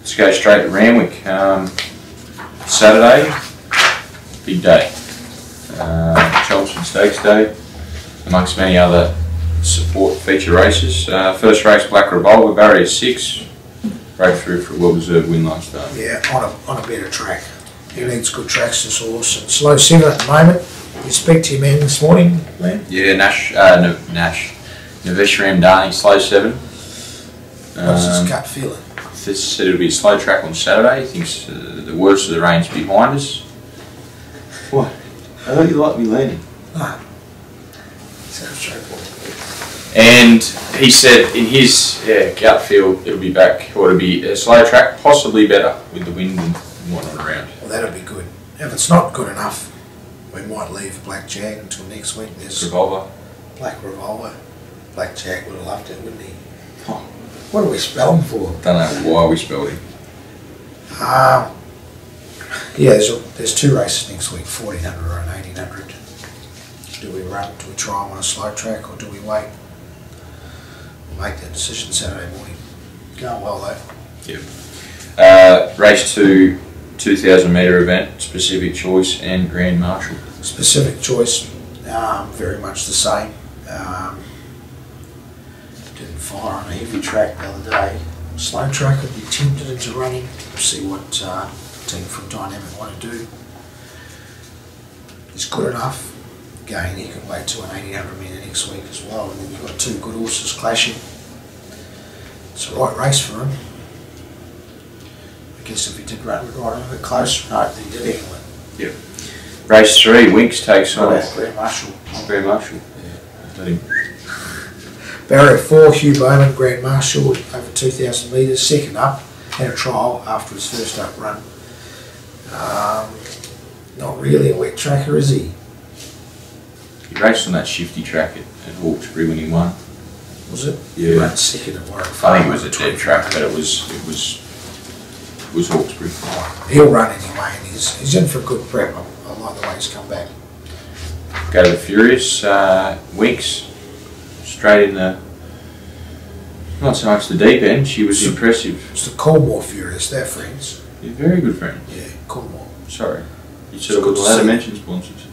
Let's go straight to Randwick. Saturday, big day. Chelmsford Stakes Day, amongst many other support feature races. First race, Black Revolver, barrier 6. Breakthrough for a well-deserved win last time. Yeah, on a better track. He needs good tracks, this horse. And slow 7 at the moment. You speak to your man this morning, man? Yeah, Naveshram Darning, slow 7. What's his gut feeling? This said it'll be a slow track on Saturday. He thinks the worst of the range behind us. What? I thought you liked me leading. No. Sounds straightforward. And he said in his gut feel it'll be back, or it'll be a slow track, possibly better with the wind and whatnot around. Well, that'll be good. If it's not good enough, we might leave Black Jag until next week. There's Revolver. Black Revolver. Black Jag would have loved it, wouldn't he? Oh. What do we spell him for? Don't know why we spelled him. Yeah, there's 2 races next week, 1400 and 1800. Do we try him on a slow track, or do we wait? We'll make that decision Saturday morning. Going well though. Yep. Race 2, 2,000 metre event, Specific Choice and Grand Marshal. Specific Choice, very much the same. Didn't fire on a heavy track the other day. Slow track would be tempted into running. See what team from Dynamic want to do. He's good enough. Again, he can wait till an 1800 metre next week as well, and then you've got 2 good horses clashing. It's the right race for him. I guess if he did run, we'd ride him a bit closer. No, he did anyway. Yep. Race 3, Winks takes on Grand Marshal. Grand Marshal. Yeah. Barrier 4, Hugh Bowman, Grand Marshal, over 2,000 metres, second up, had a trial after his first up run. Not really a wet tracker, is he? He raced on that shifty track at Hawkesbury when he won. Was it? Yeah. He ran second at Warwick. I think it was a dead track, but it was Hawkesbury. He'll run anyway, and he's in for a good prep. I like the way he's come back. Go to the Furious, Winks, straight in the, not so much the deep end, she was impressive. It's the Coolmore Furious, they're friends. You're very good friend. Yeah, Coolmore. Sorry. You said I was allowed to mention sponsors.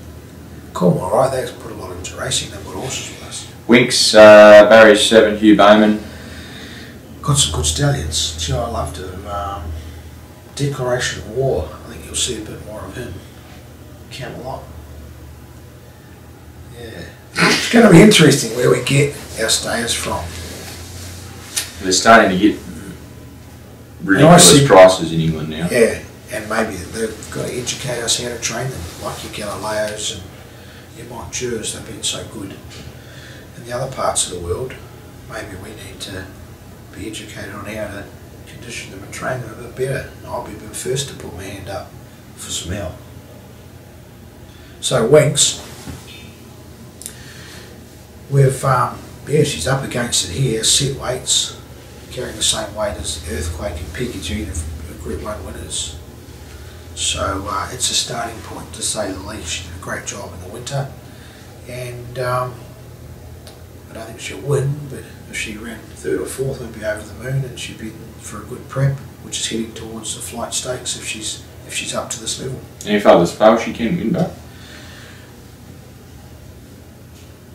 Coolmore, right, they put a lot into racing, they've got horses with us. Winks, barrier 7, Hugh Bowman. Got some good stallions. Gee, I loved him. Declaration of War, I think you'll see a bit more of him. Camelot. Yeah. It's going to be interesting where we get our stayers from. They're starting to get ridiculous prices in England now. Yeah, and maybe they've got to educate us how to train them, like your Galileos and your Montures. They've been so good in the other parts of the world. Maybe we need to be educated on how to condition them and train them a bit better. I'll be the first to put my hand up for some help. So Winks, we've she's up against it here, set weights, carrying the same weight as Earthquake and Pikachu, the Group 1 winners. So it's a starting point, to say the least. She did a great job in the winter, and I don't think she'll win, but if she ran 3rd or 4th, we'd be over the moon, and she'd be in for a good prep, which is heading towards the flight stakes if she's up to this level. And if others fail, she can win back.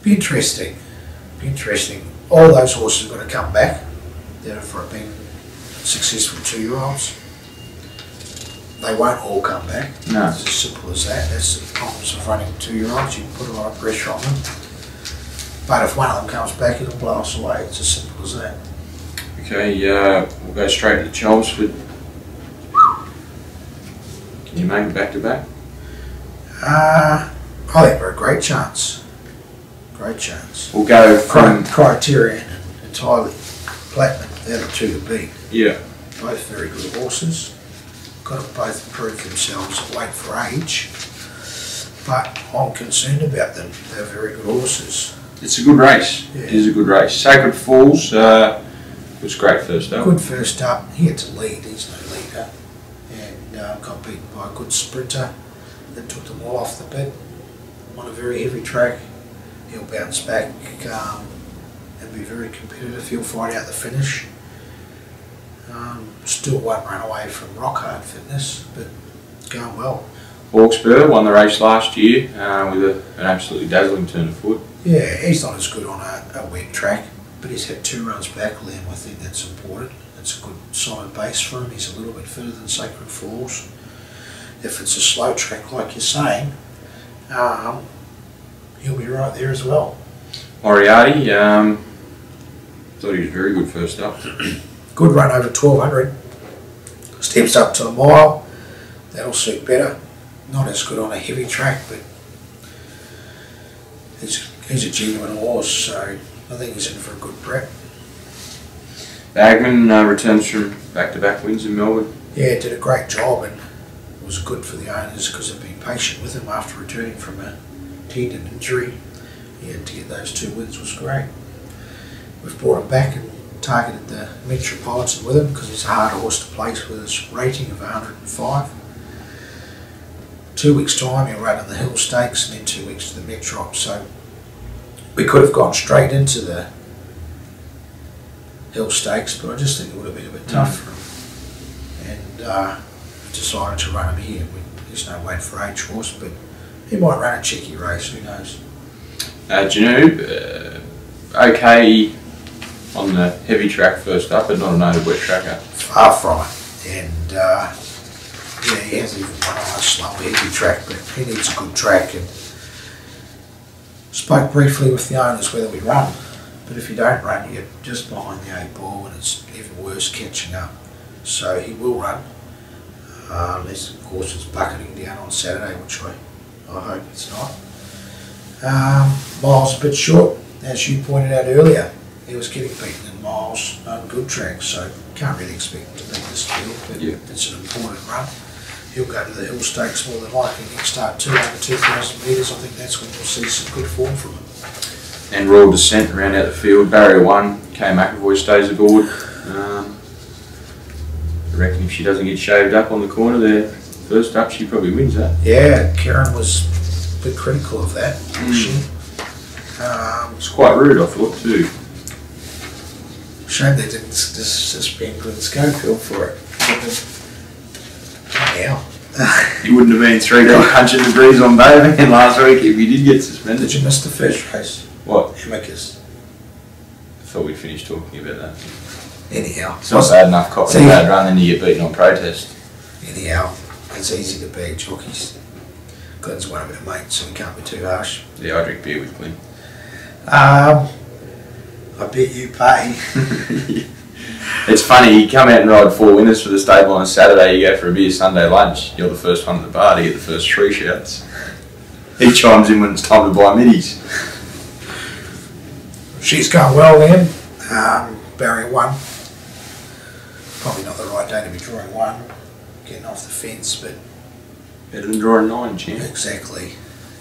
Be interesting. Be interesting. All those horses are going to come back that have been successful 2-year-olds. They won't all come back. No. It's as simple as that. That's the problems of running 2-year-olds. You put a lot of pressure on them. But if one of them comes back, it'll blow us away. It's as simple as that. Okay, we'll go straight to Chelmsford. Can you make it back-to-back? I think we're a great chance. Great chance. We'll go from Criterion and Entirely Platinum. They're the 2 to beat. Yeah. Both very good horses. Got to both prove themselves at weight for age. But I'm concerned about them. They're very good horses. It's a good race. Yeah. It is a good race. Sacred Falls was great first up. Good first up. He had to lead. He's no leader. And got beaten by a good sprinter that took them all off the bit. On a very heavy track. He'll bounce back and be very competitive. He'll fight out the finish. Still one run away from rock hard fitness, but going well. Hawkesbury won the race last year with an absolutely dazzling turn of foot. Yeah, he's not as good on a wet track, but he's had 2 runs back, Liam. I think that's important. It's a good solid base for him. He's a little bit further than Sacred Falls. If it's a slow track like you're saying, he'll be right there as well. Moriarty, thought he was very good first up. Good run over 1200. Steps up to a mile. That'll suit better. Not as good on a heavy track, but he's a genuine horse, so I think he's in for a good prep. Bagman returns from back-to-back wins in Melbourne. Yeah, did a great job, and it was good for the owners because they've been patient with him after returning from a tendon injury. Yeah, to get those 2 wins was great. We've brought him back and targeted the Metropolitan with him because he's a hard horse to place with his rating of 105. 2 weeks' time he'll run in the Hill Stakes and then 2 weeks to the Metrop, so we could have gone straight into the Hill Stakes, but I just think it would have been a bit tough for him, and decided to run him here. There's no weight for age horse, but he might run a cheeky race, who knows. Janoob, okay on the heavy track first up, but not a noted wet tracker. Far from it, and yeah, he hasn't even run on a slow heavy track, but he needs a good track. And spoke briefly with the owners whether we run, but if you don't run, you get just behind the 8 ball, and it's even worse catching up. So he will run, unless of course it's bucketing down on Saturday, which I hope it's not. Miles a bit short, as you pointed out earlier. He was getting beaten in miles on good tracks, so can't really expect him to beat this field, but yeah, it's an important run. He'll go to the Hill Stakes more than likely. He'll start 2,000 metres. I think that's when you'll see some good form from him. And Royal Descent around out the field. Barrier 1, Kay McAvoy stays aboard. I reckon if she doesn't get shaved up on the corner there, first up, she probably wins that. Yeah, Karen was a bit critical of that, wasn't she? It's quite rude, I thought, too. Shame they didn't suspend Glenn Schofield for it. Yeah. He wouldn't have been 3D punching the breeze on Bayman last week if he did get suspended. Did you miss the first race? What? Amicus. I thought we'd finished talking about that. Anyhow. It's not bad enough copping a bad run, then you get beaten on protest. Anyhow, it's easy to beat jockeys. Glenn's one of our mates, so we can't be too harsh. Yeah, I drink beer with Glenn. I bet you pay. It's funny, you come out and ride 4 winners for the stable on a Saturday, you go for a beer Sunday lunch, you're the first one at the bar to get the first 3 shouts. He chimes in when it's time to buy middies. She's going well then. Barrier 1. Probably not the right day to be drawing 1. Getting off the fence, but... Better than drawing 9, champ. Exactly.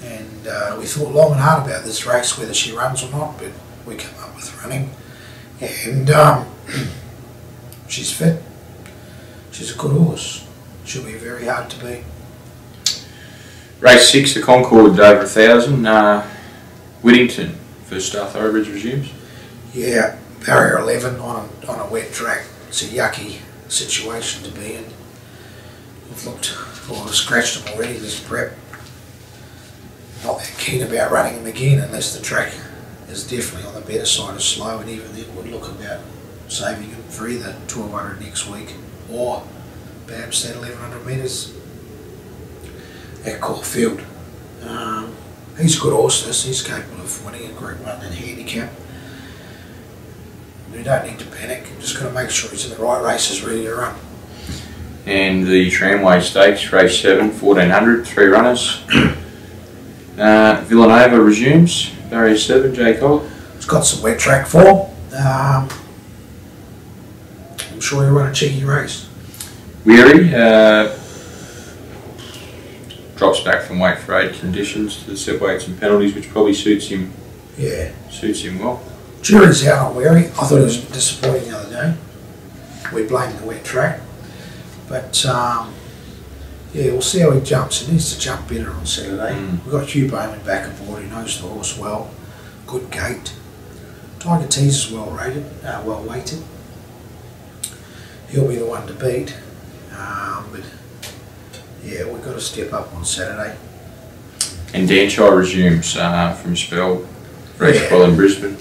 And we thought long and hard about this race, whether she runs or not, but we come up with running. And she's fit. She's a good horse. She'll be very hard to beat. Race 6, the Concord over 1,000. Whittington, first star thoroughbreds resumes. Yeah, barrier 11 on a wet track. It's a yucky situation to be in. We've looked, well, we've scratched them already this prep. Not that keen about running them again unless the track is definitely on the better side of slow, and even then would look about saving him for either 1,200 next week or perhaps that 1,100 metres at Caulfield. He's a good horse, he's capable of winning a Group 1 and handicap. We don't need to panic, we've just got to make sure he's in the right races ready to run. And the Tramway Stakes, race 7, 1,400, 3 runners. Villanova resumes, barrier 7, J. Cole. It's got some wet track form. I'm sure he'll run a cheeky race. Weary drops back from weight for 8 conditions to the set weights and penalties, which probably suits him. Yeah, suits him well. Jury's out on Weary. I thought it was disappointing the other day. We blamed the wet track, but yeah, we'll see how he jumps. He needs to jump better on Saturday. We've got Hugh Bowman back aboard. He knows the horse well. Good gait. Tiger T's is well rated, well weighted. he'll be the one to beat. But yeah, we've got to step up on Saturday. And Danshire resumes from spell. Race well in Brisbane.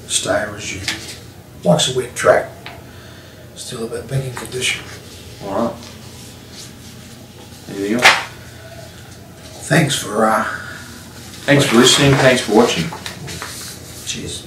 Stay resumed. Likes a wet track. Still a bit big in condition. Alright. Anything else? Thanks for Thanks for listening, thanks for watching. Cheers.